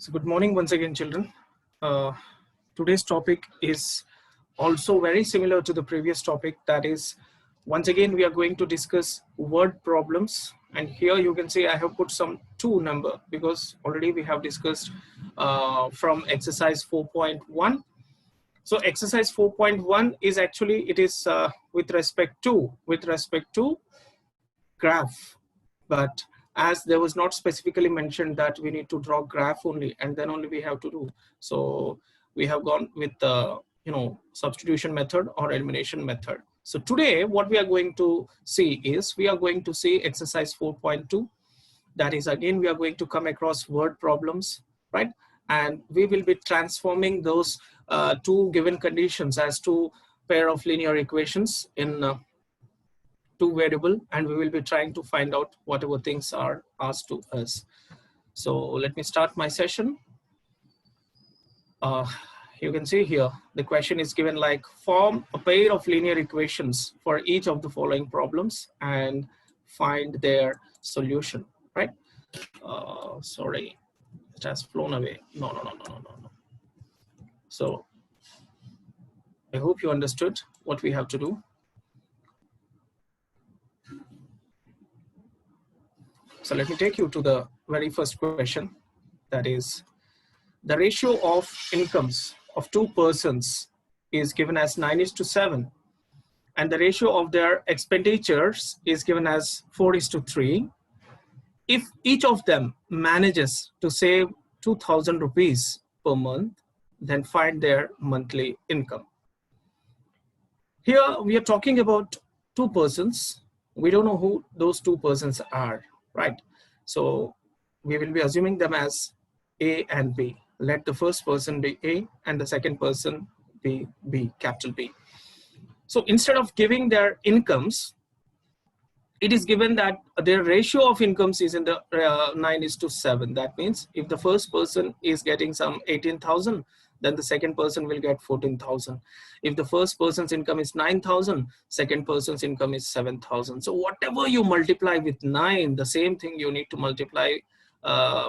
So good morning once again, children. Uh, Today's topic is also very similar to the previous topic. That is, once again, we are going to discuss word problems. And here you can see I have put some 2 number because already we have discussed from exercise 4.1. So exercise 4.1 is actually, it is with respect to graph, but as there was not specifically mentioned that we need to draw graph only and then only we have to do, so we have gone with the substitution method or elimination method. So today what we are going to see is we are going to see exercise 4.2. that is, again, we are going to come across word problems, right? And we will be transforming those two given conditions as two pair of linear equations in two variable, and we will be trying to find out whatever things are asked to us. So let me start my session. You can see here the question is given like, form a pair of linear equations for each of the following problems and find their solution, right? Sorry, it has flown away. No. So I hope you understood what we have to do. So let me take you to the very first question. That is, the ratio of incomes of two persons is given as 9:7, and the ratio of their expenditures is given as 4:3. If each of them manages to save 2,000 rupees per month, then find their monthly income. Here we are talking about two persons. We don't know who those two persons are, right? So we will be assuming them as A and B. Let the first person be A and the second person be B, capital B. So instead of giving their incomes, it is given that their ratio of incomes is in the 9:7. That means if the first person is getting some 18,000, then the second person will get 14,000. If the first person's income is 9,000, second person's income is 7,000. So whatever you multiply with 9, the same thing you need to multiply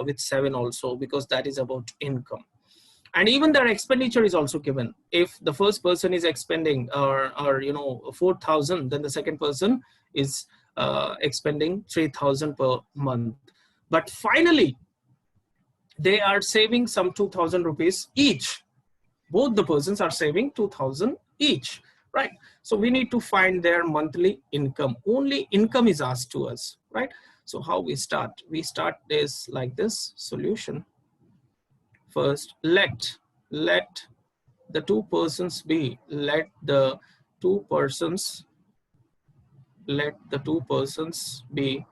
with 7 also, because that is about income. And even their expenditure is also given. If the first person is expending 4,000, then the second person is expending 3,000 per month. But finally, they are saving some 2,000 rupees each. Both the persons are saving 2,000 each, right? So we need to find their monthly income. Only income is asked to us, right? So how we start? We start this like this solution. First, let the two persons be. Let the two persons be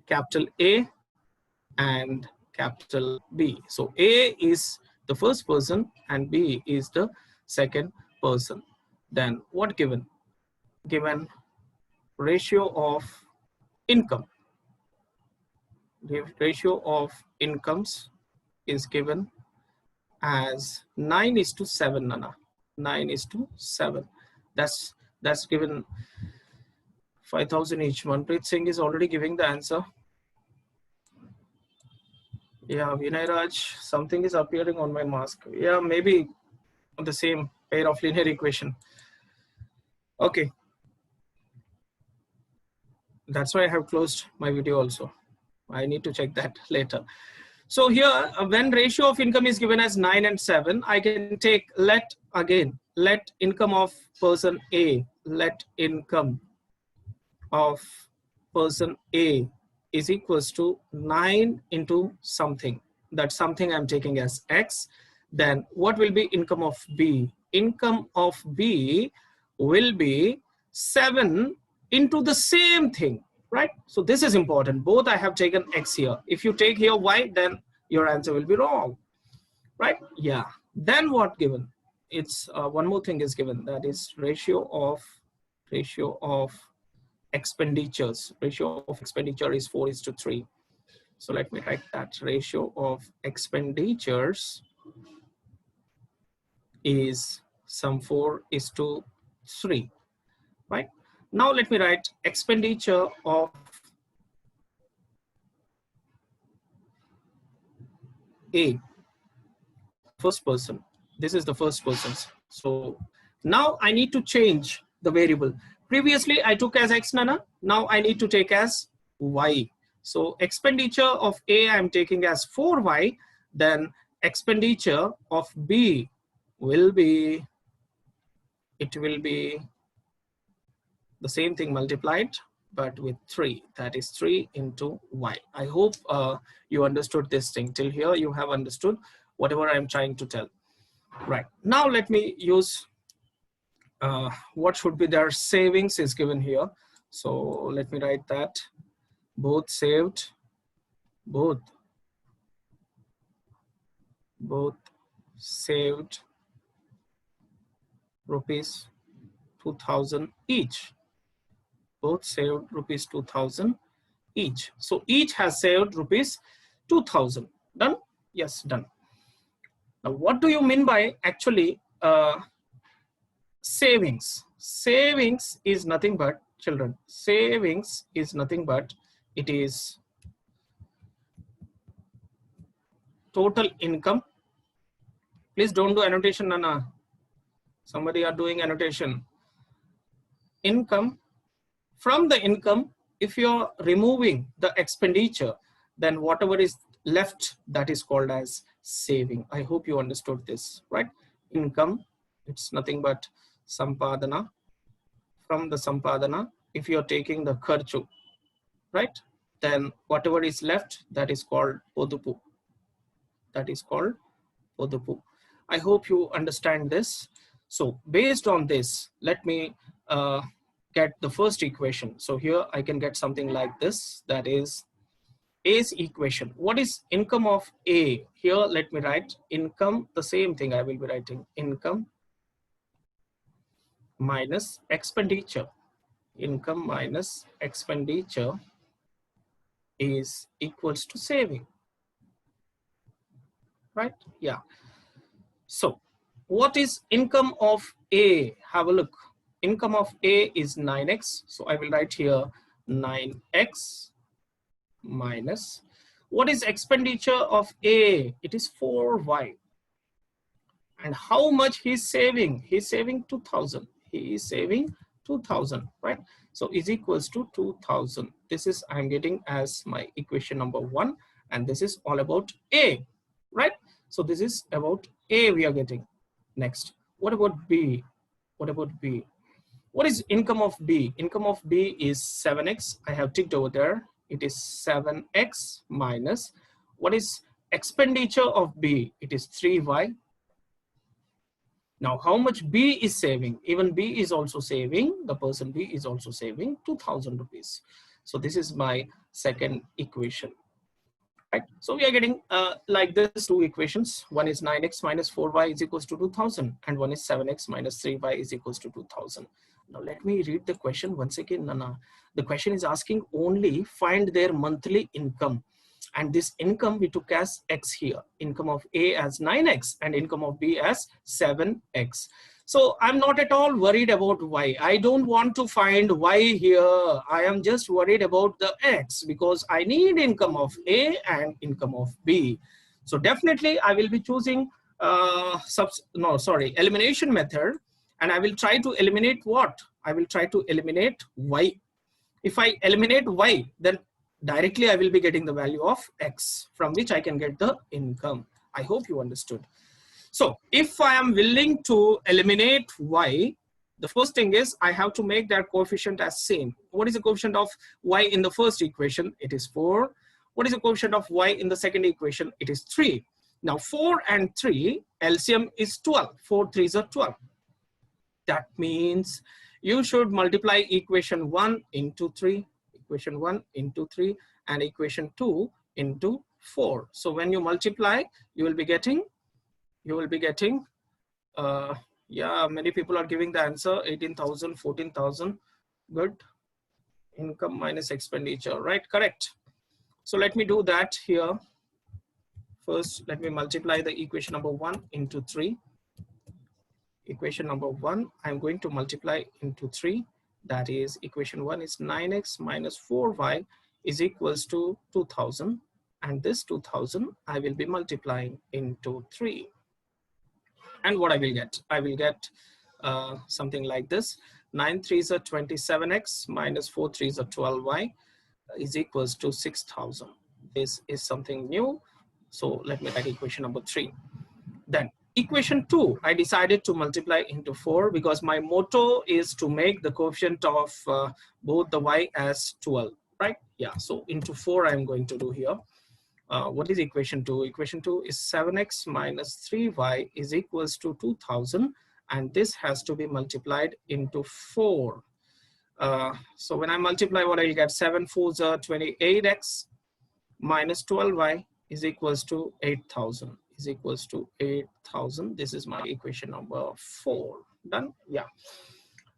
capital A and capital B. So A is the first person and B is the second person. Then what given? Given ratio of income. The ratio of incomes is given as 9:7, Nana. 9:7. That's given 5,000 each. Manpreet Singh is already giving the answer. Yeah, Vinay Raj, something is appearing on my mask. Yeah, maybe the same pair of linear equation. Okay. That's why I have closed my video also. I need to check that later. So here, when ratio of income is given as 9 and 7, I can take let income of person A, let income of person A is equals to 9 into something. That something I'm taking as X. Then what will be income of B? Income of B will be 7 into the same thing, right? So this is important. Both I have taken X here. If you take here Y, then your answer will be wrong, right? Yeah. Then what given? It's one more thing is given. That is ratio of expenditures. Ratio of expenditure is 4:3. So let me write that. Ratio of expenditures is some 4:3, right? Now let me write expenditure of A, first person. This is the first person's. So now I need to change the variable. Previously I took as X Nana. Now I need to take as Y. So expenditure of A I'm taking as 4Y. Then expenditure of B will be, it will be the same thing multiplied but with 3, that is 3 into Y. I hope you understood this thing. Till here you have understood whatever I'm trying to tell. Right, now let me use what should be their savings is given here. So let me write that both saved, both saved rupees 2000 each. Both saved rupees 2000 each. So each has saved rupees 2000. Done? Yes, done. Now what do you mean by actually savings? Savings is nothing but, children, savings is nothing but, it is total income. Please don't do annotation, Nana. Somebody are doing annotation. Income. From the income, if you're removing the expenditure, then whatever is left, that is called as saving. I hope you understood this, right? Income, it's nothing but sampadana. From the sampadana, if you're taking the kharchu, right, then whatever is left, that is called podupu. That is called podupu. I hope you understand this. So based on this, let me get the first equation. So here I can get something like this, that is A's equation. What is income of A? Here let me write income, the same thing I will be writing, income minus expenditure. Income minus expenditure is equals to saving, right? Yeah. So what is income of A? Have a look. Income of A is 9x. So I will write here 9x minus, what is expenditure of A? It is 4y. And how much he's saving? He's saving 2000. He is saving 2000, right? So is equals to 2000. This is I'm getting as my equation number 1, and this is all about A, right? So this is about A we are getting. Next, what about B? What about B? What is income of B? Income of B is 7x. I have ticked over there. It is 7x minus, what is expenditure of B? It is 3y. Now how much B is saving? Even B is also saving, the person B is also saving 2000 rupees. So this is my second equation. Right. So we are getting like this two equations. One is 9x minus 4y is equals to 2000, and one is 7x minus 3y is equals to 2000. Now let me read the question once again, Nana. The question is asking only find their monthly income. And this income we took as X here. Income of A as 9x and income of B as 7x. So I'm not at all worried about Y. I don't want to find Y here. I am just worried about the X because I need income of A and income of B. So definitely I will be choosing elimination method, and I will try to eliminate what? I will try to eliminate Y. If I eliminate Y, then directly I will be getting the value of X, from which I can get the income. I hope you understood. So if I am willing to eliminate Y, the first thing is I have to make that coefficient as same. What is the coefficient of Y in the first equation? It is 4. What is the coefficient of Y in the second equation? It is 3. Now 4 and 3, LCM is 12. 4 3s are 12. That means you should multiply equation 1 into 3, equation 1 into 3, and equation 2 into 4. So when you multiply, you will be getting, yeah, many people are giving the answer 18,000, 14,000. Good. Income minus expenditure, right? Correct. So let me do that here. First, let me multiply the equation number 1 into 3. Equation number 1, I'm going to multiply into 3. That is, equation 1 is 9x minus 4y is equals to 2000. and this 2000 I will be multiplying into 3. And what I will get something like this. 9 3s are 27x minus 4 3s are 12y is equals to 6000. This is something new. So let me write equation number 3. Then equation 2, I decided to multiply into 4 because my motto is to make the coefficient of both the y as 12, right? Yeah, so into 4 I'm going to do here. What is equation 2? Equation 2 is 7x minus 3y is equals to 2000, and this has to be multiplied into 4. So when I multiply, what I'll get, 7 4s are 28x minus 12y is equals to 8000, is equals to 8000. This is my equation number 4. Done? Yeah.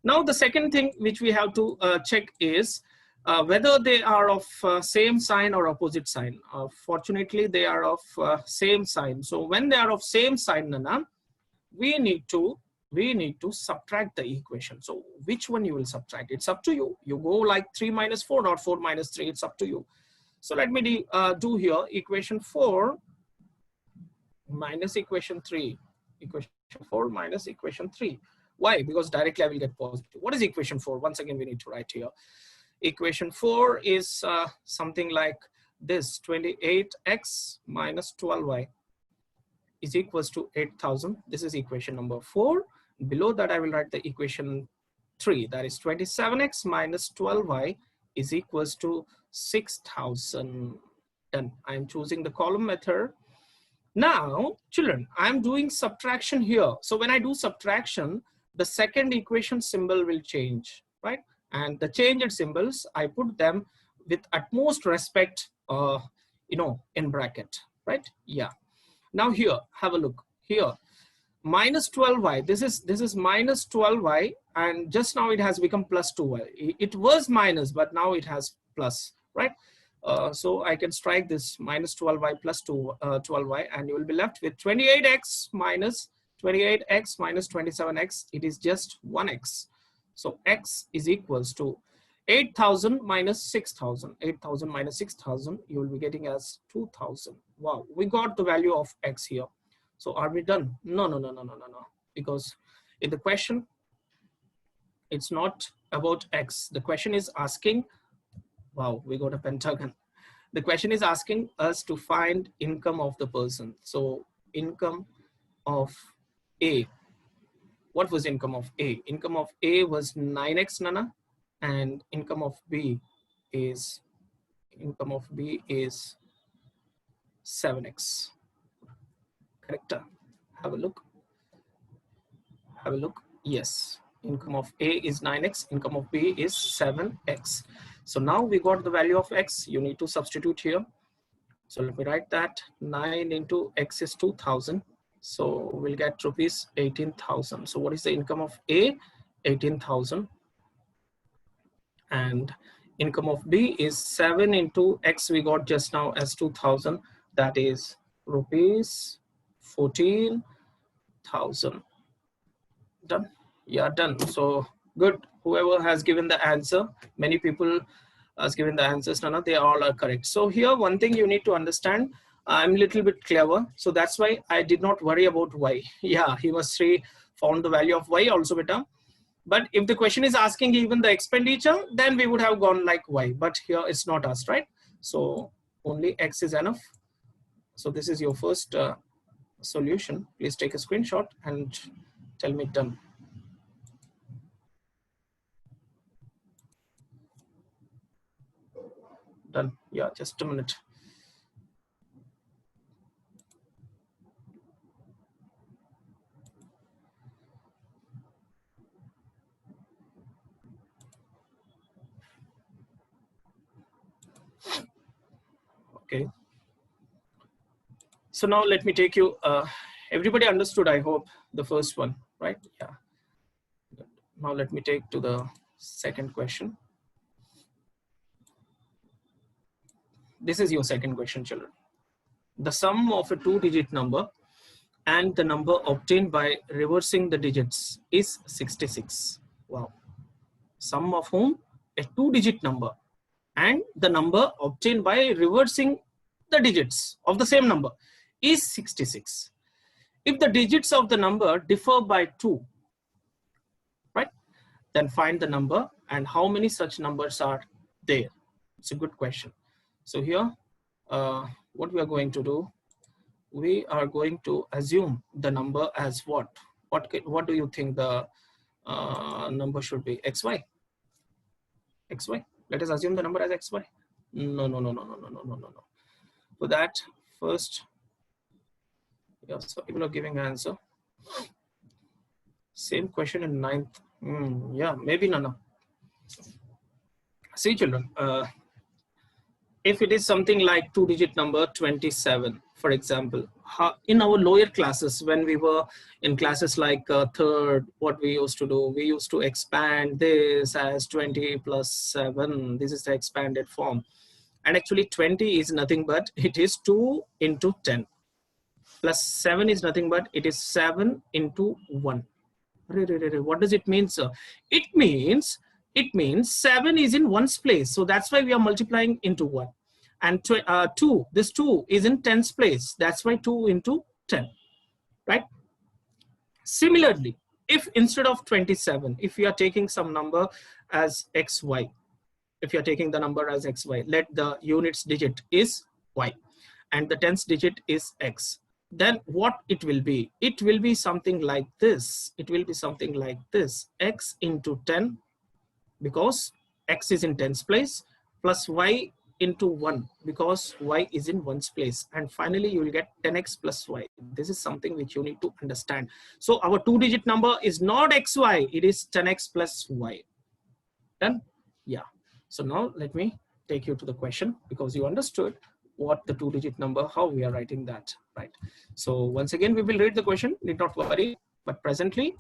Now the second thing which we have to check is whether they are of same sign or opposite sign. Fortunately, they are of same sign. So when they are of same sign, Nana, we need to subtract the equation. So which one you will subtract? It's up to you. You go like 3 minus 4 or 4 minus 3. It's up to you. So let me do here equation 4 minus equation 3. Equation 4 minus equation 3. Why? Because directly I will get positive. What is equation 4? Once again, we need to write here. Equation 4 is something like this: 28x minus 12y is equals to 8000. This is equation number 4. Below that, I will write the equation 3. That is 27x minus 12y is equals to 6000. Then I am choosing the column method. Now, children, I'm doing subtraction here. So when I do subtraction, the second equation symbol will change, right? And the changed symbols, I put them with utmost respect, in bracket, right? Yeah. Now here, have a look here. Minus 12y, this is minus 12y, and just now it has become plus 2y. It was minus, but now it has plus, right? So I can strike this minus 12y plus 12y, and you will be left with 28x minus 27x. It is just 1x. So x is equals to 8000 minus 6000. 8000 minus 6000, you will be getting as 2000. Wow, we got the value of x here. So are we done? No. Because in the question, it's not about x. The question is asking, wow, we got a pentagon. The question is asking us to find income of the person. So income of A. What was income of A? Income of A was 9x, Nana, and income of B is 7x. Correct? Have a look. Yes, income of A is 9x, income of B is 7x. So now we got the value of x. You need to substitute here. So let me write that. 9 into x is 2000. So we'll get rupees 18,000. So what is the income of A? 18,000. And income of B is 7 into x we got just now as 2000. That is rupees 14,000. Done? Yeah, done. So good. Whoever has given the answer, many people has given the answers, Nana, they all are correct. So here, one thing you need to understand, I'm a little bit clever. So that's why I did not worry about y. Yeah, he was found the value of y also better. But if the question is asking even the expenditure, then we would have gone like y. But here it's not asked, right? So only x is enough. So this is your first solution. Please take a screenshot and tell me done. Done. Yeah, just a minute. Okay. So now let me take you, everybody understood, I hope, the first one, right? Yeah. Now let me take to the second question. This is your second question, children. The sum of a 2-digit number and the number obtained by reversing the digits is 66. Wow. Sum of whom? A 2-digit number and the number obtained by reversing the digits of the same number is 66. If the digits of the number differ by 2, right, then find the number and how many such numbers are there. It's a good question. So here, what we are going to do, we are going to assume the number as what? What do you think the number should be? XY. XY. Let us assume the number as XY. No. For that, first, yeah, so people are giving an answer. Same question in 9th. Yeah, maybe no. See, children, if it is something like 2-digit number 27, for example, in our lower classes, when we were in classes like third, what we used to do, we used to expand this as 20 plus 7. This is the expanded form. And actually 20 is nothing but it is 2 into 10. Plus 7 is nothing but it is 7 into 1. What does it mean, sir? It means 7 is in ones place. So that's why we are multiplying into 1. And 2, this 2 is in tens place. That's why 2 into 10, right? Similarly, if instead of 27, if we are taking some number as XY, if you're taking the number as XY, let the units digit is Y and the tens digit is X. Then what it will be? It will be something like this. It will be something like this. X into 10, because X is in tens place, plus Y into 1, because Y is in ones place. And finally, you will get 10X plus Y. This is something which you need to understand. So our 2-digit number is not XY. It is 10X plus Y. Done? Yeah. So now let me take you to the question, because you understood what the 2-digit number, how we are writing that, right? So once again, we will read the question, need not worry. But presently,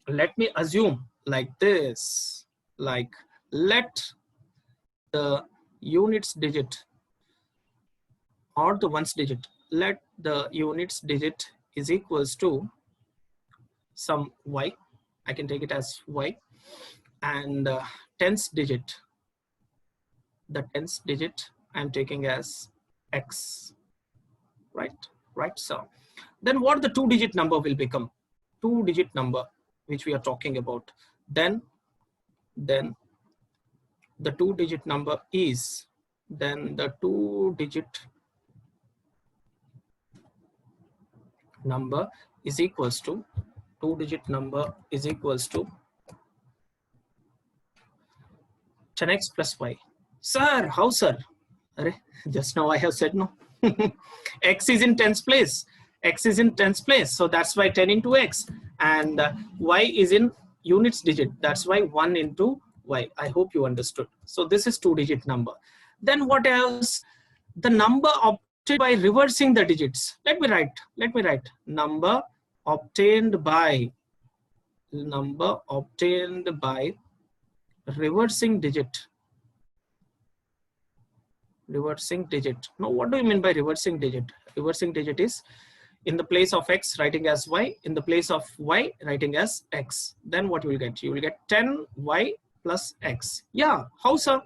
let me assume like this, like let the units digit or the ones digit, let the units digit is equals to some Y. I can take it as Y. And tens digit, the tens digit I'm taking as X, right? So then what the 2-digit number will become? 2-digit number which we are talking about. Then the 2-digit number is, then the 2-digit number is equals to, 2-digit number is equals to 10X plus Y. Sir, how, sir? Just now I have said no. X is in tens place. X is in tens place. So that's why 10 into X. And Y is in units digit. That's why 1 into Y. I hope you understood. So this is 2-digit number. Then what else? The number obtained by reversing the digits. Let me write. Number obtained by reversing digit. Reversing digit. Now, what do you mean by reversing digit? Reversing digit is in the place of X writing as Y, in the place of Y writing as X. Then what you will get? You will get 10Y plus X. Yeah, how, sir?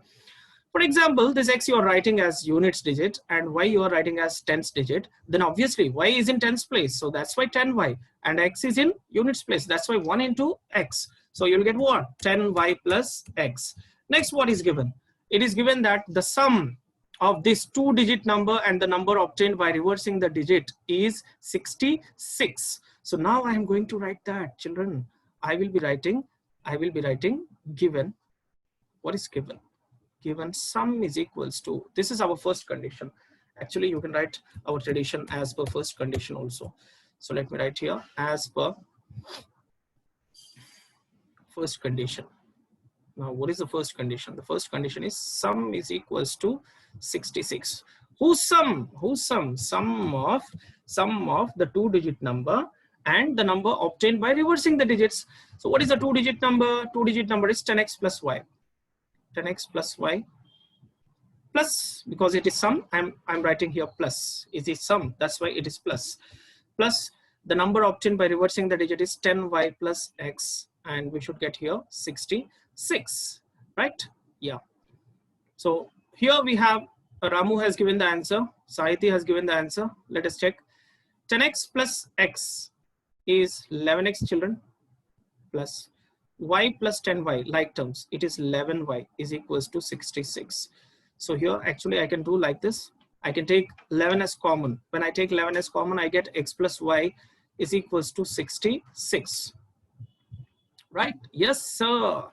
For example, this X you are writing as units digit and Y you are writing as tens digit. Then obviously Y is in tens place. So that's why 10Y, and X is in units place. That's why 1 into X. So you'll get what? 10Y plus X. Next, what is given? It is given that the sum of this 2-digit number and the number obtained by reversing the digit is 66. So now I am going to write that, children. I will be writing given. What is given? Given sum is equals to, this is our first condition. Actually, you can write our tradition as per first condition also. So let me write here as per first condition. Now, what is the first condition? The first condition is sum is equals to 66. Whose sum? Sum of the 2-digit number and the number obtained by reversing the digits. So what is the 2-digit number? 2-digit number is 10X plus Y. 10X plus Y plus, because it is sum, I'm writing here plus. It is sum, that's why it is plus. Plus the number obtained by reversing the digit is 10Y plus X, and we should get here 66, right? Yeah. So here we have Ramu has given the answer. Sahiti has given the answer. Let us check. 10x plus x is 11x, children, plus y plus 10y, like terms, it is 11y is equals to 66. So here actually I can do like this. I can take 11 as common. When I take 11 as common, I get x plus y is equals to 66. Right? Yes, sir.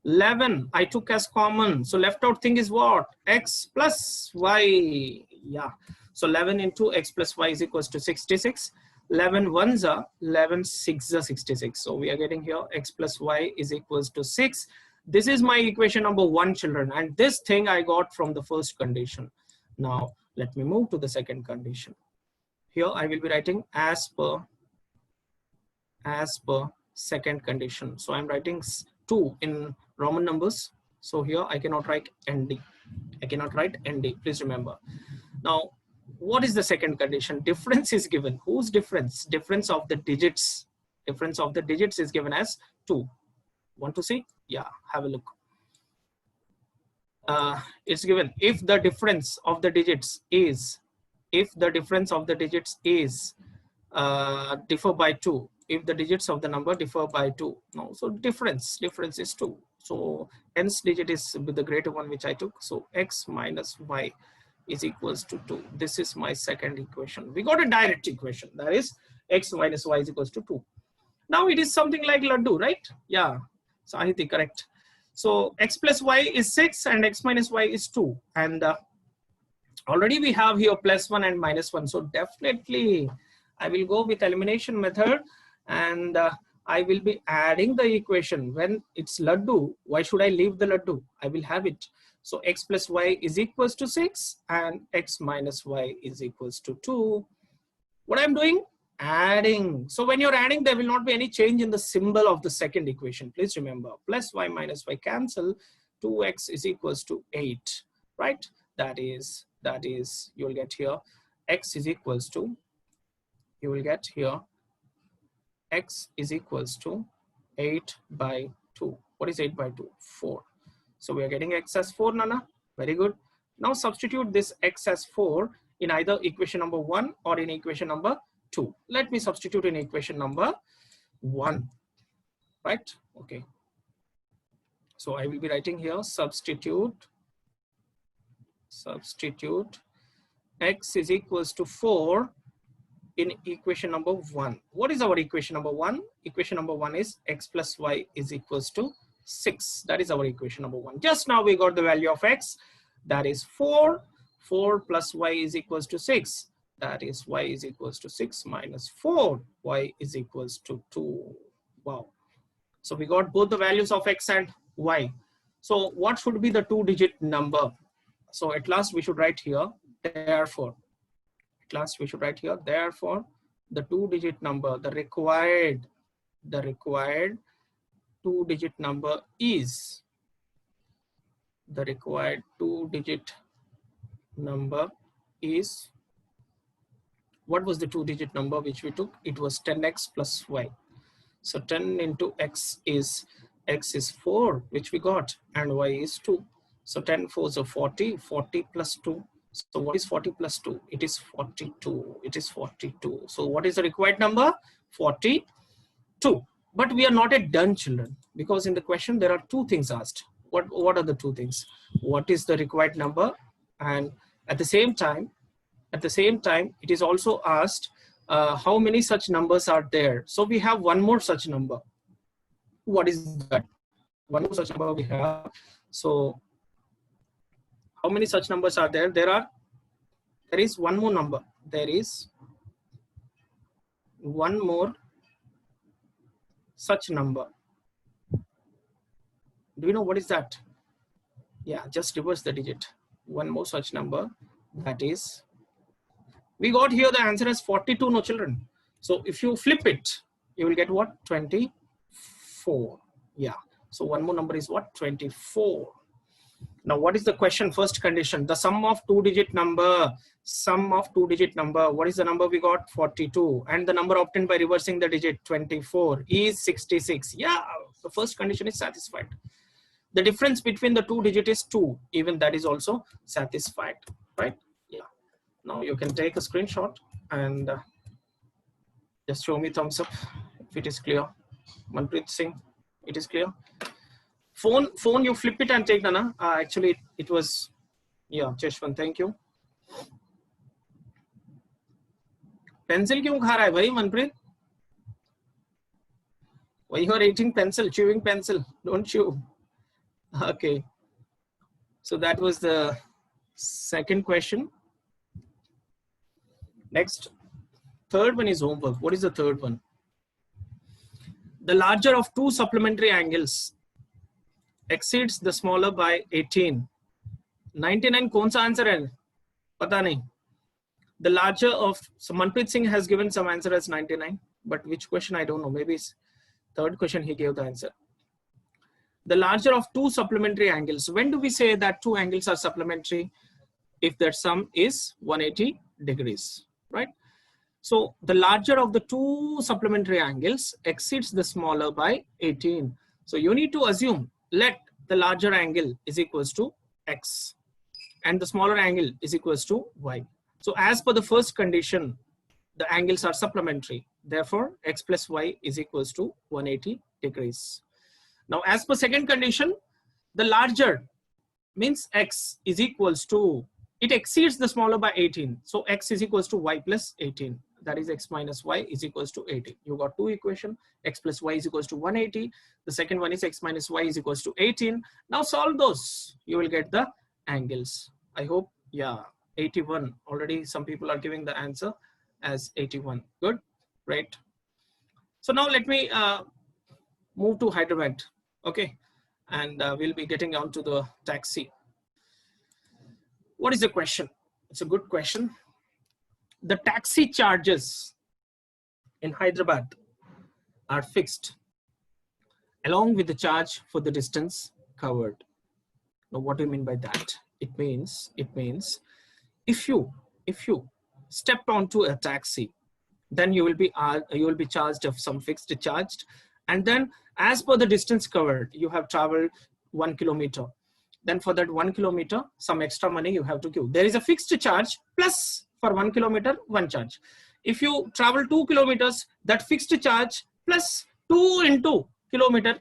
11 I took as common. So left out thing is what? X plus y. Yeah. So 11 into x plus y is equals to 66. 11 ones are 11 6 are 66. So we are getting here x plus y is equals to 6. This is my equation number 1, children. And this thing I got from the first condition. Now let me move to the second condition. Here I will be writing as per second condition. So I'm writing 2 in Roman numbers. So here I cannot write ND. I cannot write ND. Please remember. Now, what is the second condition? Difference is given. Whose difference? Difference of the digits. Difference of the digits is given as 2. Want to see? Yeah, have a look. It's given if the difference of the digits is, differ by 2. If the digits of the number differ by 2. No, so difference is 2. So nth digit is with the greater one which I took. So x minus y is equals to 2. This is my second equation. We got a direct equation. That is x minus y is equals to 2. Now it is something like laddu, right? Yeah, Sahiti, correct. So x plus y is 6 and x minus y is 2. And already we have here plus 1 and minus 1. So definitely I will go with elimination method, and I will be adding the equation. When it's laddu, why should I leave the laddu? I will have it. So x plus y is equals to 6 and x minus y is equals to 2. What I'm doing? Adding. So when you're adding, there will not be any change in the symbol of the second equation. Please remember, plus y minus y cancel. 2x is equals to 8, right? That is you'll get here x is equals to, you will get here x is equals to 8 by 2. What is 8 by 2? 4. So we are getting x as 4, Nana. Very good. Now substitute this x as 4 in either equation number 1 or in equation number 2. Let me substitute in equation number 1. Right? Okay. So I will be writing here substitute x is equals to 4 in equation number 1. What is our equation number 1? Equation number 1 is x plus y is equals to 6. That is our equation number 1. Just now we got the value of x. That is 4. 4 plus y is equals to 6. That is y is equals to 6 minus 4. Y is equals to 2. Wow. So we got both the values of x and y. So what should be the 2-digit number? So at last we should write here, therefore. Therefore, the 2-digit number, the required 2-digit number is, what was the 2-digit number which we took? It was 10x plus y. So 10 into x is 4, which we got, and y is 2. So 10 4s are 40, 40 plus 2. So what is 40 plus 2? It is 42. It is 42. So what is the required number? 42. But we are not yet done, children, because in the question there are 2 things asked. What are the 2 things? What is the required number? And at the same time, it is also asked how many such numbers are there. So we have one more such number. What is that? One more such number we have. So how many such numbers are there? There is one more number. There is one more such number. Do you know what is that? Yeah, just reverse the digit. One more such number. That is, we got here the answer as 42, no children. So if you flip it, you will get what? 24. Yeah. So one more number is what? 24. Now, what is the question? First condition, the sum of 2-digit number. What is the number we got? 42. And the number obtained by reversing the digit, 24, is 66. Yeah, the first condition is satisfied. The difference between the 2 digits is 2. Even that is also satisfied. right? Yeah. Now you can take a screenshot and just show me thumbs up if it is clear. Manpreet Singh, it is clear. Phone, you flip it and take Nana. Actually, it was, yeah, Cheshwan, thank you. Pencil क्यों खा रहा है भाई Manpreet? Why you are eating pencil, chewing pencil? Don't chew. Okay. So that was the second question. Next, third one is homework. What is the third one? The larger of two supplementary angles exceeds the smaller by 18. 99 कौन सा answer है? पता नहीं. The larger of, so Manpreet Singh has given some answer as 99, but which question I don't know. Maybe it's third question he gave the answer. The larger of two supplementary angles. When do we say that two angles are supplementary? If their sum is 180 degrees, right? So the larger of the two supplementary angles exceeds the smaller by 18. So you need to assume let the larger angle is equals to x and the smaller angle is equals to y. So as per the first condition, the angles are supplementary. Therefore, x plus y is equals to 180 degrees. Now, as per second condition, the larger means x is equals to, it exceeds the smaller by 18. So x is equals to y plus 18. That is x minus y is equals to 18. You got two equation, x plus y is equals to 180. The second one is x minus y is equals to 18. Now solve those. You will get the angles. I hope, yeah, 81. Already some people are giving the answer as 81. Good, right? So now let me move to Hyderabad. Okay, and we'll be getting on to the taxi. What is the question? It's a good question. The taxi charges in Hyderabad are fixed along with the charge for the distance covered. Now, what do you mean by that? It means if you step onto a taxi, then you will be charged of some fixed charge, and then as per the distance covered, you have traveled 1 kilometer. Then for that 1 kilometer, some extra money you have to give. There is a fixed charge plus for 1 kilometer, one charge. If you travel 2 kilometers, that fixed charge plus 2 into kilometer,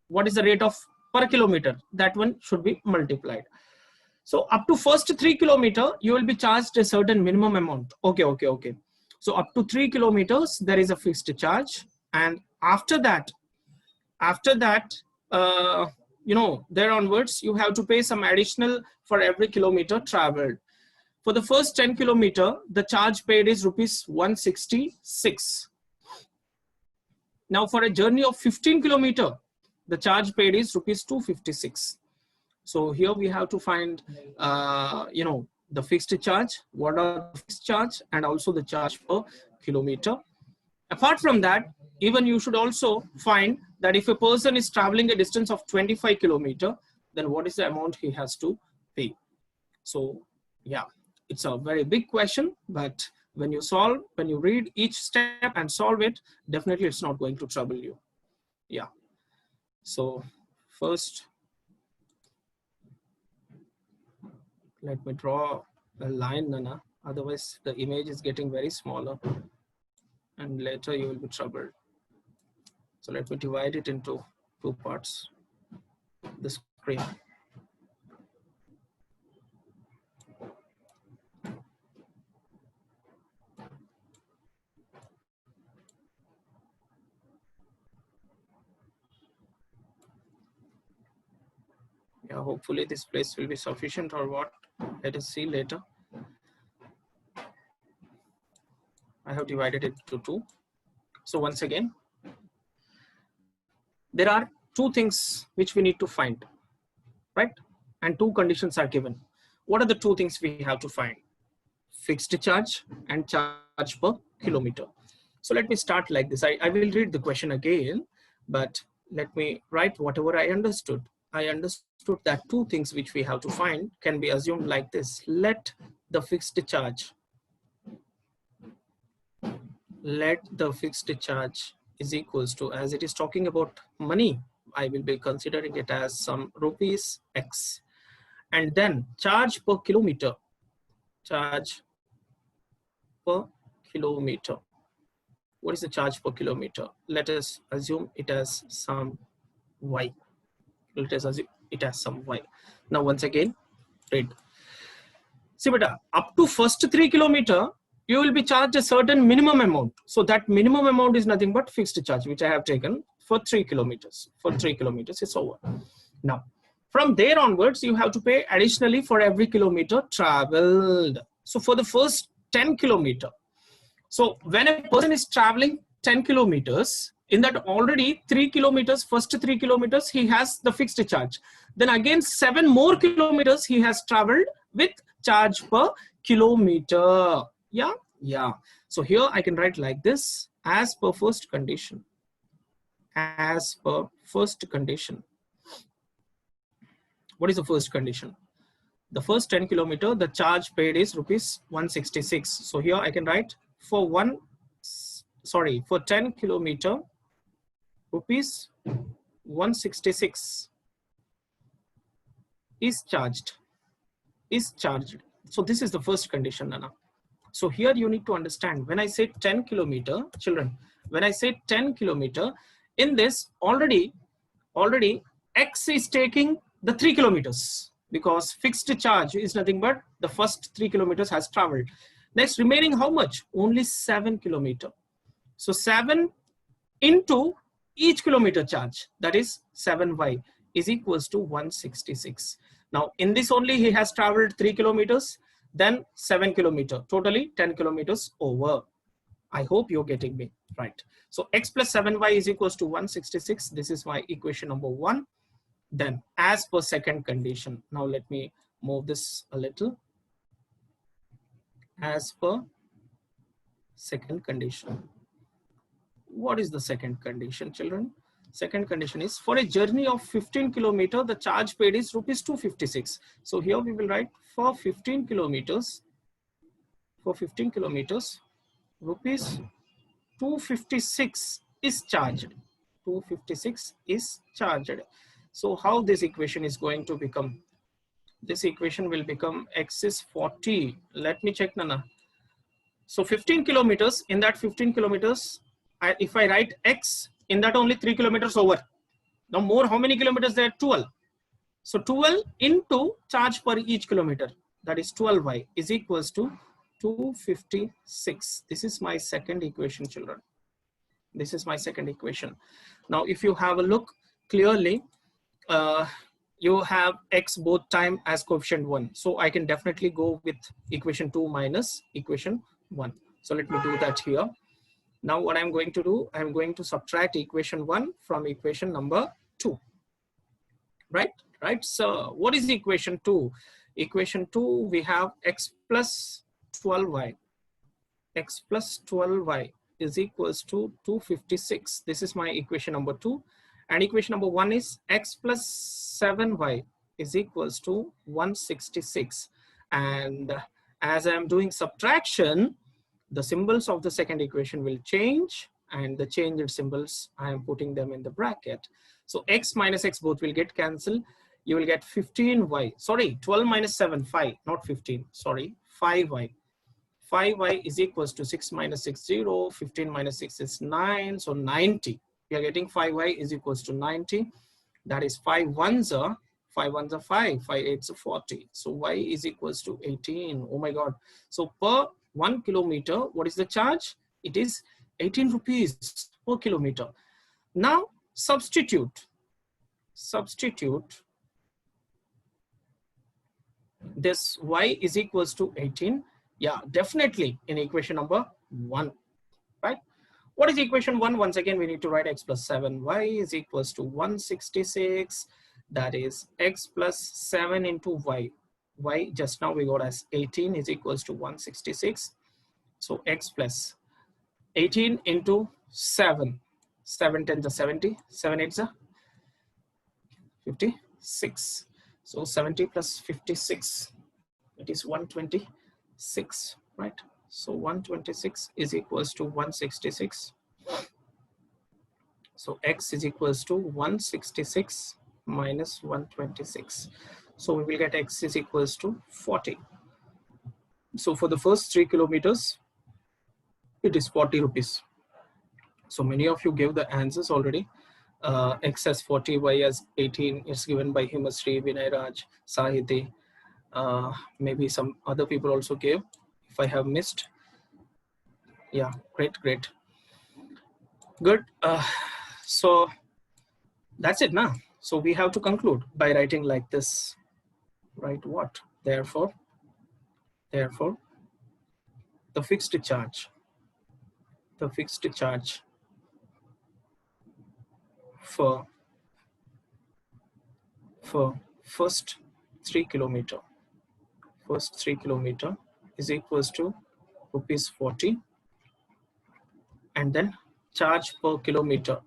what is the rate of per kilometer? That one should be multiplied. So up to first 3 kilometer, you will be charged a certain minimum amount. Okay. So up to 3 kilometers, there is a fixed charge. And after that, there onwards, you have to pay some additional for every kilometer traveled. For the first 10 kilometer, the charge paid is rupees 166. Now for a journey of 15 kilometer, the charge paid is rupees 256. So here we have to find, the fixed charge, what are the fixed charge, and also the charge per kilometer. Apart from that, even you should also find that if a person is traveling a distance of 25 kilometer, then what is the amount he has to pay? So yeah, it's a very big question, but when you read each step and solve it, definitely it's not going to trouble you. Yeah. So first, let me draw a line, Nana. Otherwise, the image is getting very smaller and later you will be troubled. So let me divide it into two parts, the screen. Yeah, hopefully this place will be sufficient or what. Let us see later. I have divided it into two. So once again, there are two things which we need to find, right? And two conditions are given. What are the two things we have to find? Fixed charge and charge per kilometer. So let me start like this. I will read the question again, but let me write whatever I understood. I understood that two things which we have to find can be assumed like this. Let the fixed charge is equals to, as it is talking about money, I will be considering it as some rupees X, and then charge per kilometer. charge per kilometer. What is the charge per kilometer? Let us assume it has some y. Let us assume it has some y. Now once again, read. See, beta, up to first 3 kilometer, you will be charged a certain minimum amount. So that minimum amount is nothing but fixed charge, which I have taken for 3 kilometers. For 3 kilometers, it's over. Now, from there onwards, you have to pay additionally for every kilometer traveled. So for the first 10 kilometer, so when a person is traveling 10 kilometers, in that already 3 kilometers, first 3 kilometers, he has the fixed charge. Then again, 7 more kilometers he has traveled with charge per kilometer. Yeah, yeah. So here I can write like this: as per first condition. As per first condition. What is the first condition? The first 10 kilometer, the charge paid is rupees 166. So here I can write for 10 kilometer, rupees 166 is charged. So this is the first condition, Nana. So here you need to understand, when I say 10 kilometer, children, when I say 10 kilometer, in this already X is taking the 3 kilometers, because fixed charge is nothing but the first 3 kilometers has traveled. Next, remaining how much? Only 7 kilometer. So 7 into each kilometer charge, that is 7y, is equals to 166. Now in this only he has traveled 3 kilometers, then 7 kilometer, totally 10 kilometers over. I hope you're getting me right. So x plus 7y is equals to 166. This is my equation number 1. Then as per second condition, now let me move this a little. As per second condition. What is the second condition, children? Second condition is, for a journey of 15 kilometer, the charge paid is rupees 256. So here we will write for 15 kilometers, rupees 256 is charged. 256 is charged. So how this equation is going to become? This equation will become x is 40. Let me check, Nana. So 15 kilometers, in that 15 kilometers, if I write x, in that only 3 kilometers over. Now more, how many kilometers there? 12. So 12 into charge per each kilometer, that is 12y, is equals to 256. This is my second equation, children. This is my second equation. Now if you have a look clearly, you have x both time as coefficient 1. So I can definitely go with equation 2 minus equation 1. So let me do that here. Now what I'm going to do, I'm going to subtract equation 1 from equation number 2. Right? So what is equation 2? Equation 2, we have x plus 12y. X plus 12y is equals to 256. This is my equation number 2. And equation number 1 is x plus 7y is equals to 166. And as I'm doing subtraction, the symbols of the second equation will change, and the changed symbols, I am putting them in the bracket. So x minus x both will get cancelled. You will get 15y. Sorry, 12 minus 7, 5, not 15. Sorry, 5y. 5y is equals to 6 minus 6, 0. 15 minus 6 is 9. So 90. We are getting 5y is equals to 90. That is 5 ones are 5 ones are 5. 5 eights are 40. So y is equals to 18. Oh my God. So per 1 kilometer, what is the charge? It is 18 rupees per kilometer. Now substitute this y is equals to 18. Yeah, definitely in equation number 1, right? What is equation 1? Once again, we need to write x plus 7y is equals to 166. That is x plus 7 into y. Y just now we got as 18 is equals to 166. So x plus 18 into 7. 7 tens are 70. 7 eights are 56. So 70 plus 56, it is 126, right? So 126 is equals to 166. So x is equals to 166 minus 126. So we will get x is equals to 40. So for the first 3 kilometers, it is 40 rupees. So many of you gave the answers already. X as 40, Y as 18 is given by Mistry, Vinay Raj, Sahiti. Maybe some other people also gave. If I have missed, yeah, great. Good. So that's it now. So we have to conclude by writing like this. Write what? Therefore, the fixed charge for first 3 kilometer is equals to rupees 40, and then charge per kilometer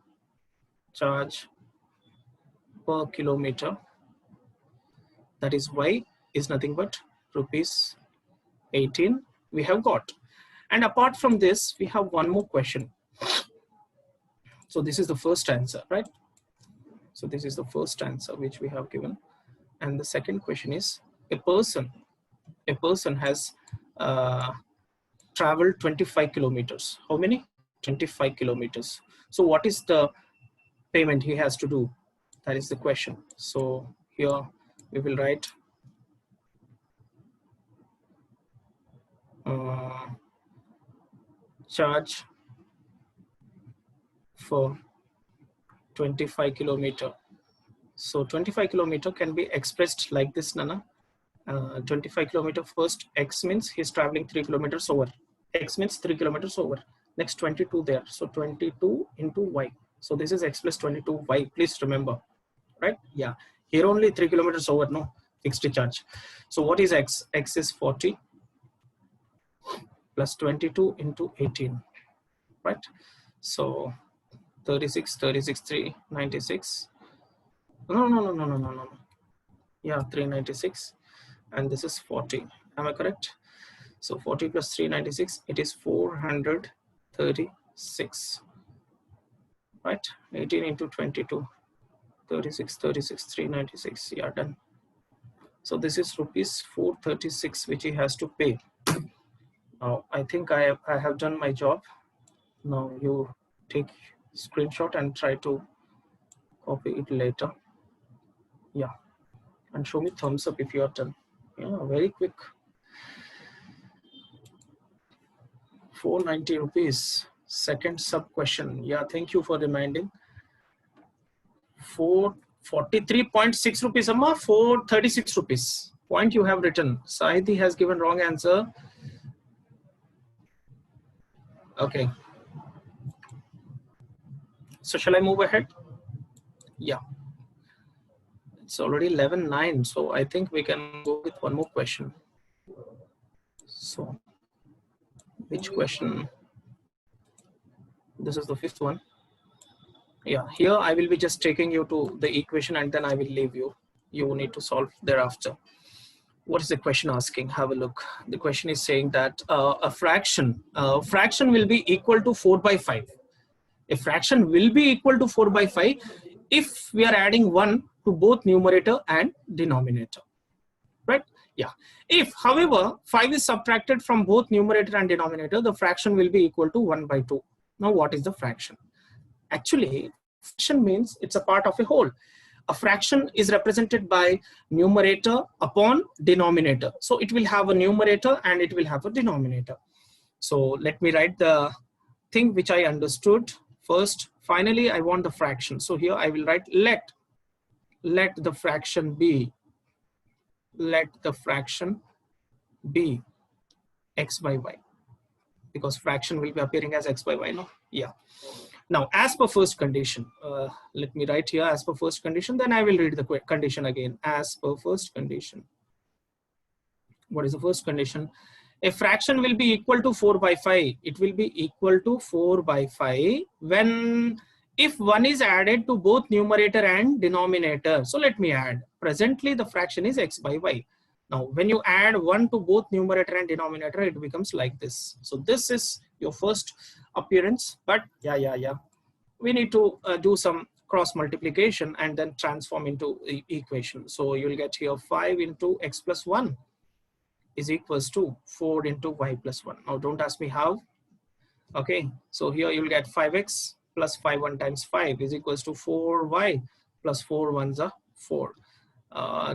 that is Y is nothing but rupees 18 we have got. And apart from this, we have one more question. So this is the first answer, right? So this is the first answer which we have given. And the second question is, a person has traveled 25 kilometers. How many? 25 kilometers. So what is the payment he has to do? That is the question. So here we will write charge for 25 kilometer. So 25 kilometer can be expressed like this, Nana. 25 kilometer first, X means he's traveling 3 kilometers over. X means 3 kilometers over. Next 22 there. So 22 into Y. So this is X plus 22Y. Please remember, right? Yeah. Here only 3 kilometers over, no fixed charge. So what is X? X is 40 plus 22 into 18, right? So 36, 3, 96. No. Yeah, 396. And this is 40. Am I correct? So 40 plus 396, it is 436, right? 18 into 22, 36, 396. Yeah, done. So this is rupees 436 which he has to pay. Now I think I have done my job. Now you take screenshot and try to copy it later. Yeah, and show me thumbs up if you are done. Yeah, very quick. 490 rupees. Second sub question. Yeah, thank you for reminding. 443.6 rupees, Amma. 436 rupees. Point you have written. Sahiti has given wrong answer. Okay. So shall I move ahead? Yeah. It's already 11:09. So I think we can go with one more question. So which question? This is the fifth one. Yeah, here I will be just taking you to the equation and then I will leave you. You need to solve thereafter. What is the question asking? Have a look. The question is saying that a fraction will be equal to 4 by 5. A fraction will be equal to 4 by 5 if we are adding 1 to both numerator and denominator, right? Yeah. If, however, 5 is subtracted from both numerator and denominator, the fraction will be equal to 1 by 2. Now, what is the fraction? Actually, fraction means it's a part of a whole. A fraction is represented by numerator upon denominator. So it will have a numerator and it will have a denominator. So let me write the thing which I understood first. Finally, I want the fraction. So here I will write let the fraction be x by y, because fraction will be appearing as x by y, no? Yeah. Now, as per first condition, let me write here as per first condition, then I will read the condition again. As per first condition. What is the first condition? A fraction will be equal to 4 by 5. It will be equal to 4 by 5 when if 1 is added to both numerator and denominator. So let me add. Presently, the fraction is x by y. Now, when you add 1 to both numerator and denominator, it becomes like this. So this is your first appearance, but yeah. We need to do some cross multiplication and then transform into the equation. So you'll get here 5 into x plus 1. is equals to 4 into y plus 1. Now don't ask me how. Okay, so here you will get 5x plus 5 1 times 5 is equals to 4y plus 4 1s are 4.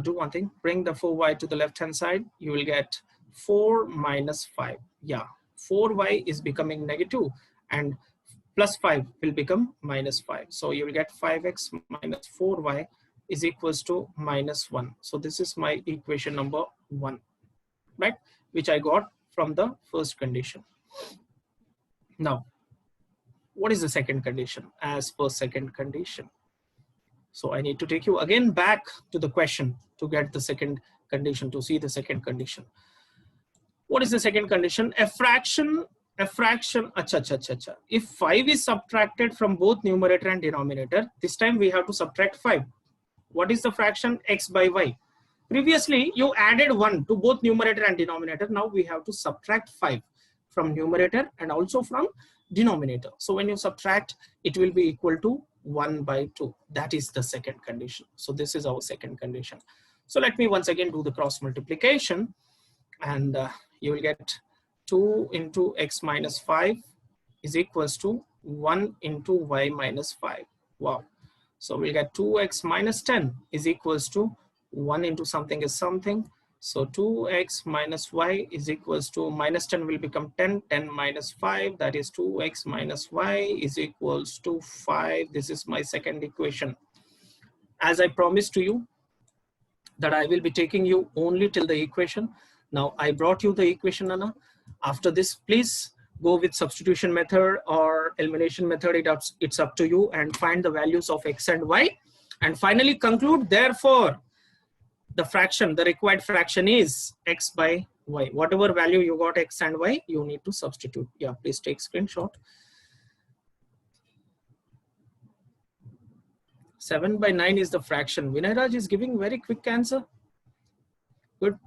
Do one thing, bring the 4y to the left hand side. You will get 4 minus 5. Yeah, 4y is becoming negative and plus 5 will become minus 5. So you will get 5x minus 4y is equals to minus 1. So this is my equation number 1, right? Which I got from the first condition. Now, what is the second condition as per second condition? So I need to take you again back to the question to get the second condition, to see the second condition. What is the second condition? A fraction, if 5 is subtracted from both numerator and denominator, this time we have to subtract 5. What is the fraction? X by y. Previously, you added 1 to both numerator and denominator. Now we have to subtract 5 from numerator and also from denominator. So when you subtract, it will be equal to 1 by 2. That is the second condition. So this is our second condition. So let me once again do the cross multiplication, and you will get 2 into x minus 5 is equals to 1 into y minus 5. Wow. So we'll get 2x minus 10 is equals to 1 into something is something. So 2x minus y is equals to minus 10 will become 10, 10 minus 5, that is 2x minus y is equals to 5. This is my second equation. As I promised to you that I will be taking you only till the equation. Now I brought you the equation, Anna. After this, please go with substitution method or elimination method. It's up to you, and find the values of x and y. And finally conclude, therefore, the fraction, the required fraction is x by y. Whatever value you got x and y, you need to substitute. Yeah, please take screenshot. 7 by 9 is the fraction. Vinay is giving very quick answer. Good.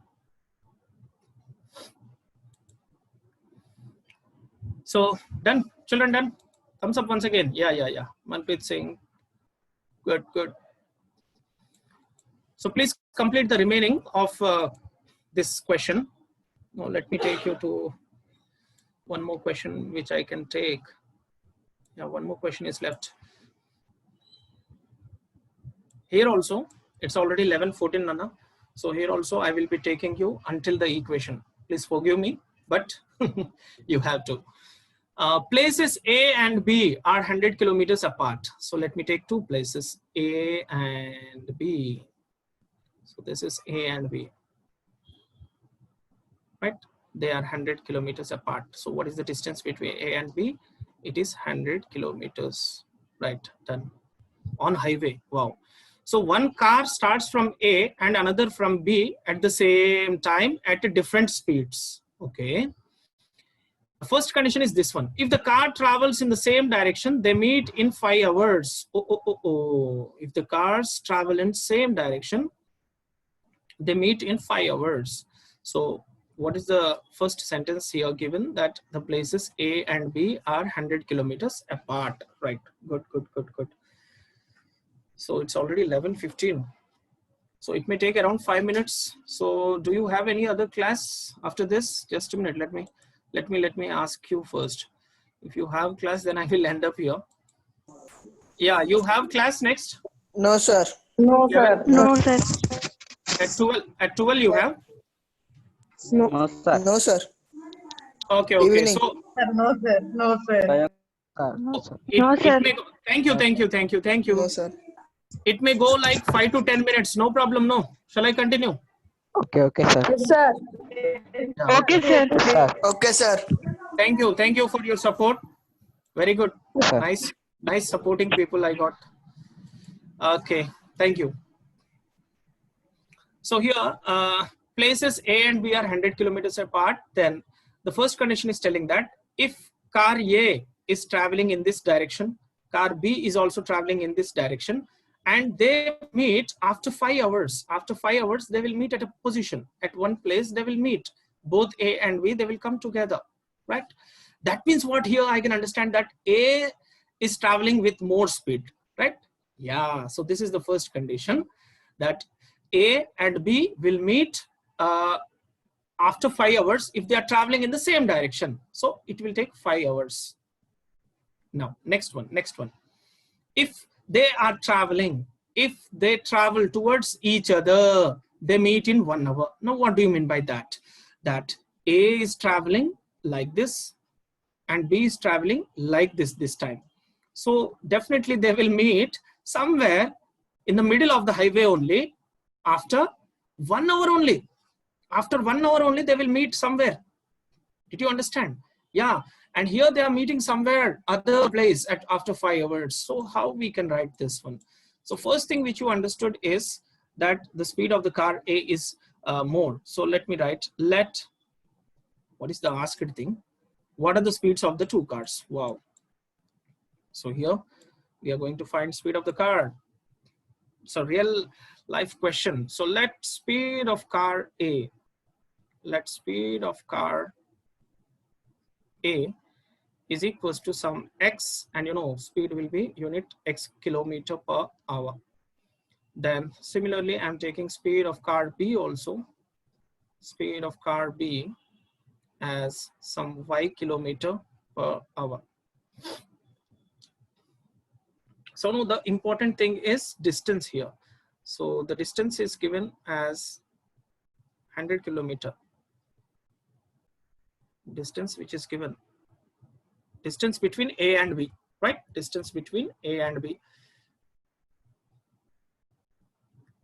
So done, children, done. Thumbs up once again. Yeah. Manpreet Singh. Good. So please complete the remaining of this question. Now let me take you to one more question which I can take. Yeah, one more question is left. Here also, it's already 11:14, Nana. So here also I will be taking you until the equation. Please forgive me, but you have to. Places A and B are 100 kilometers apart. So let me take two places, A and B. So this is A and B, right? They are 100 kilometers apart. So what is the distance between A and B? It is 100 kilometers, right? Done. On highway, wow. So one car starts from A and another from B at the same time at different speeds, okay? The first condition is this one. If the car travels in the same direction, they meet in 5 hours. If the cars travel in same direction, they meet in 5 hours. So what is the first sentence here given? That the places A and B are 100 kilometers apart, right? Good. So it's already 11:15. So it may take around 5 minutes. So do you have any other class after this? Just a minute. Let me ask you first. If you have class, then I will end up here. Yeah, you have class next? No, sir. No, sir. No, sir. At 12 you have? No, sir. No, sir. Okay. Evening. So no, sir. No, sir. No, sir. it may go, thank you. No, sir. It may go like 5 to 10 minutes. No problem. No. Shall I continue? Okay, sir. Yes, sir. Yeah. Okay, sir. Okay, sir. Thank you for your support. Very good. Sir. Nice supporting people I got. Okay, thank you. So here, places A and B are 100 kilometers apart. Then the first condition is telling that if car A is traveling in this direction, car B is also traveling in this direction, and they meet after 5 hours. After 5 hours, they will meet at a position. At one place, they will meet. Both A and B, they will come together, right? That means what here I can understand that A is traveling with more speed, right? Yeah, so this is the first condition, that A and B will meet after 5 hours if they are traveling in the same direction. So it will take 5 hours. Now, next one. If they are traveling, if they travel towards each other, they meet in 1 hour. Now, what do you mean by that? That A is traveling like this and B is traveling like this time. So definitely they will meet somewhere in the middle of the highway only after 1 hour only. After 1 hour only, they will meet somewhere. Did you understand? Yeah. And here they are meeting somewhere other place at after 5 hours. So how we can write this one? So first thing which you understood is that the speed of the car A is more. So let me write, what is the asked thing? What are the speeds of the two cars? Wow. So here we are going to find speed of the car. It's a real life question. So let speed of car A, let speed of car A is equals to some x, and you know speed will be unit x kilometer per hour. Then similarly I'm taking speed of car B also, speed of car B as some y kilometer per hour. So now the important thing is distance here. So the distance is given as 100 kilometer. Distance which is given, distance between A and B, right? Distance between A and B.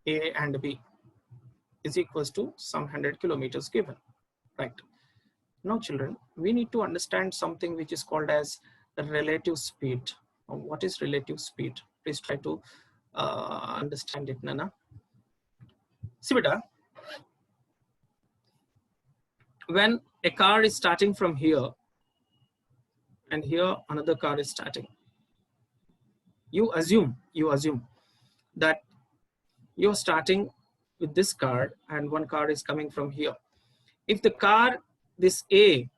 A and B is equals to some 100 kilometers given, right? Now children, we need to understand something which is called as the relative speed. Now, what is relative speed? Please try to understand it, Nana. See beta, when a car is starting from here and here another car is starting, you assume that you're starting with this car and one car is coming from here. If the car, this A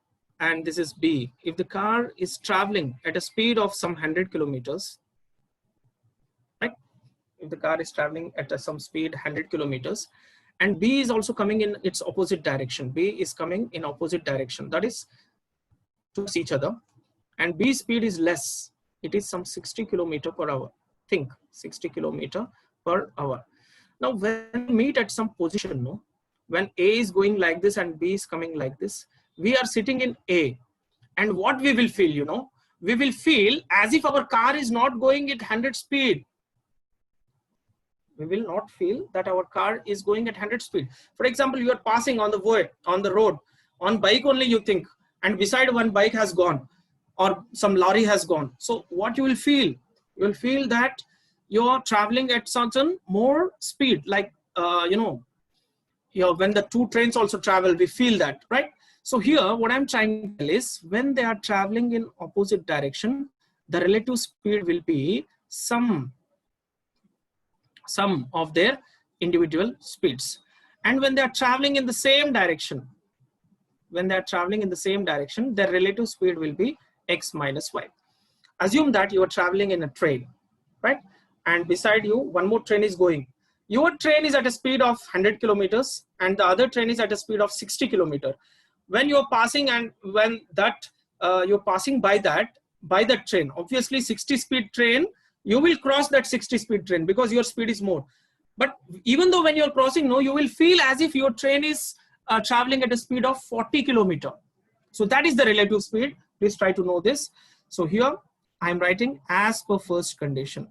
and this is B, if the car is traveling at a speed of some 100 kilometers, right? If the car is traveling at some speed 100 kilometers and B is also coming in its opposite direction, B is coming in opposite direction, that is towards each other, and B speed is less, it is some 60 kilometer per hour. Think 60 kilometer per hour. Now when we meet at some position, no, when A is going like this and B is coming like this, we are sitting in A, and what we will feel, you know, we will feel as if our car is not going at 100 speed. We will not feel that our car is going at 100 speed. For example, you are passing on the way, on the road, on bike only you think, and beside one bike has gone or some lorry has gone. So what you will feel? You will feel that you are traveling at certain more speed, like you know, when the two trains also travel, we feel that, right? So here what I'm trying to tell is when they are traveling in opposite direction, the relative speed will be sum of their individual speeds. And when they are traveling in the same direction, their relative speed will be x minus y. Assume that you are traveling in a train, right? And beside you, one more train is going. Your train is at a speed of 100 kilometers and the other train is at a speed of 60 kilometers. When you're passing and when that you're passing by that train, obviously 60 speed train, you will cross that 60 speed train because your speed is more. But even though when you're crossing, no, you will feel as if your train is traveling at a speed of 40 kilometers. So that is the relative speed. Please try to know this. So here I'm writing as per first condition.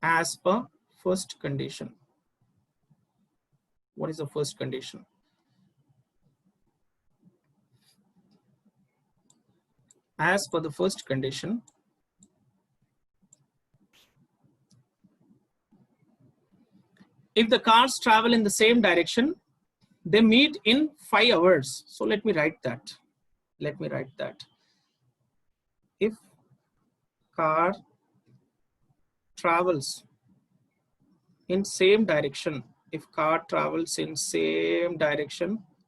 As per first condition. What is the first condition? As per the first condition, if the cars travel in the same direction, they meet in 5 hours. So let me write that. If car travels in same direction,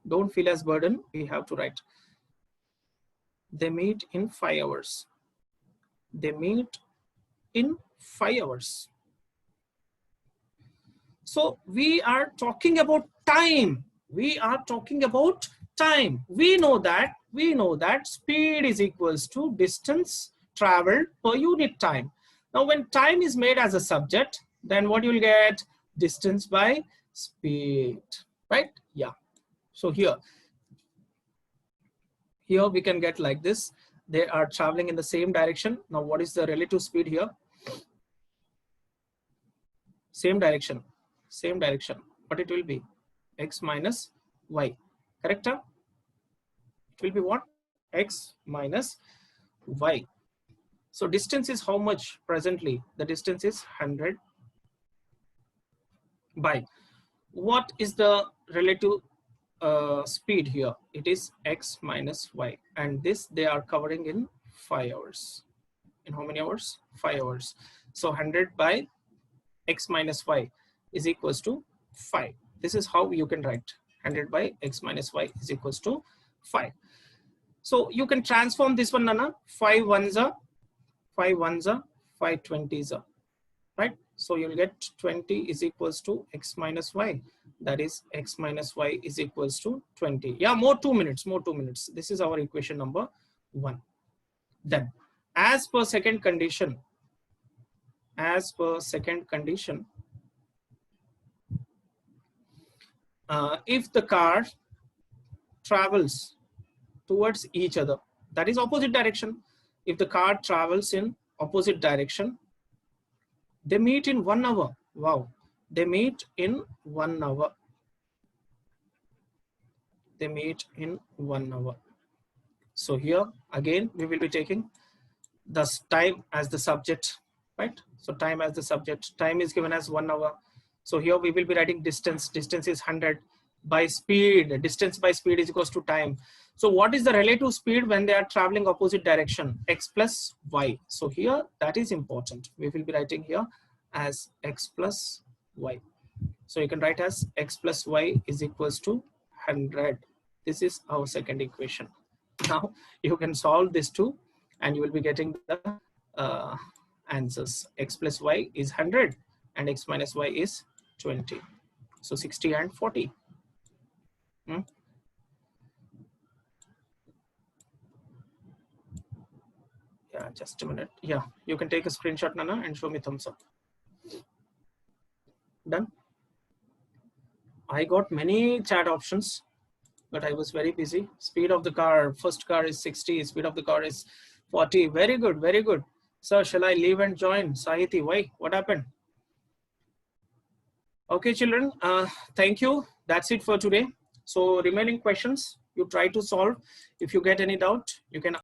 don't feel as burden, we have to write. They meet in 5 hours. So we are talking about time. We are talking about time. We know that speed is equals to distance traveled per unit time. Now, when time is made as a subject, then what you'll get? Distance by speed, right? Yeah. So here we can get like this. They are traveling in the same direction. Now, what is the relative speed here? Same direction. What it will be? X minus y. Correct? It will be what? X minus y. So distance is how much presently? The distance is 100 by. What is the relative speed here? It is x minus y. And this they are covering in 5 hours. In how many hours? 5 hours. So 100 by x minus y is equals to 5. This is how you can write 100 by x minus y is equals to 5. So you can transform this one, Nana. 5 ones are 5 ones are 5 20s are, right? So you'll get 20 is equals to x minus y. That is x minus y is equals to 20. Yeah, more 2 minutes. This is our equation number 1. Then, as per second condition, if the car travels towards each other, that is opposite direction. If the car travels in opposite direction, they meet in 1 hour. Wow, they meet in 1 hour. They meet in 1 hour. So here again we will be taking the time as the subject, right? So time as the subject. Time is given as 1 hour. So here we will be writing distance. Distance is 100 by speed. Distance by speed is equals to time. So what is the relative speed when they are traveling opposite direction? X plus y. So here that is important. We will be writing here as x plus y. So you can write as x plus y is equals to 100. This is our second equation. Now you can solve this too, and you will be getting the answers. X plus y is 100 and x minus y is 20. So 60 and 40. Yeah, just a minute. Yeah, you can take a screenshot, Nana, and show me thumbs up. Done. I got many chat options, but I was very busy. Speed of the car, first car is 60, speed of the car is 40. Very good, very good. Sir, shall I leave and join? Sahiti, why? What happened? Okay, children, thank you. That's it for today. So remaining questions, you try to solve. If you get any doubt, you can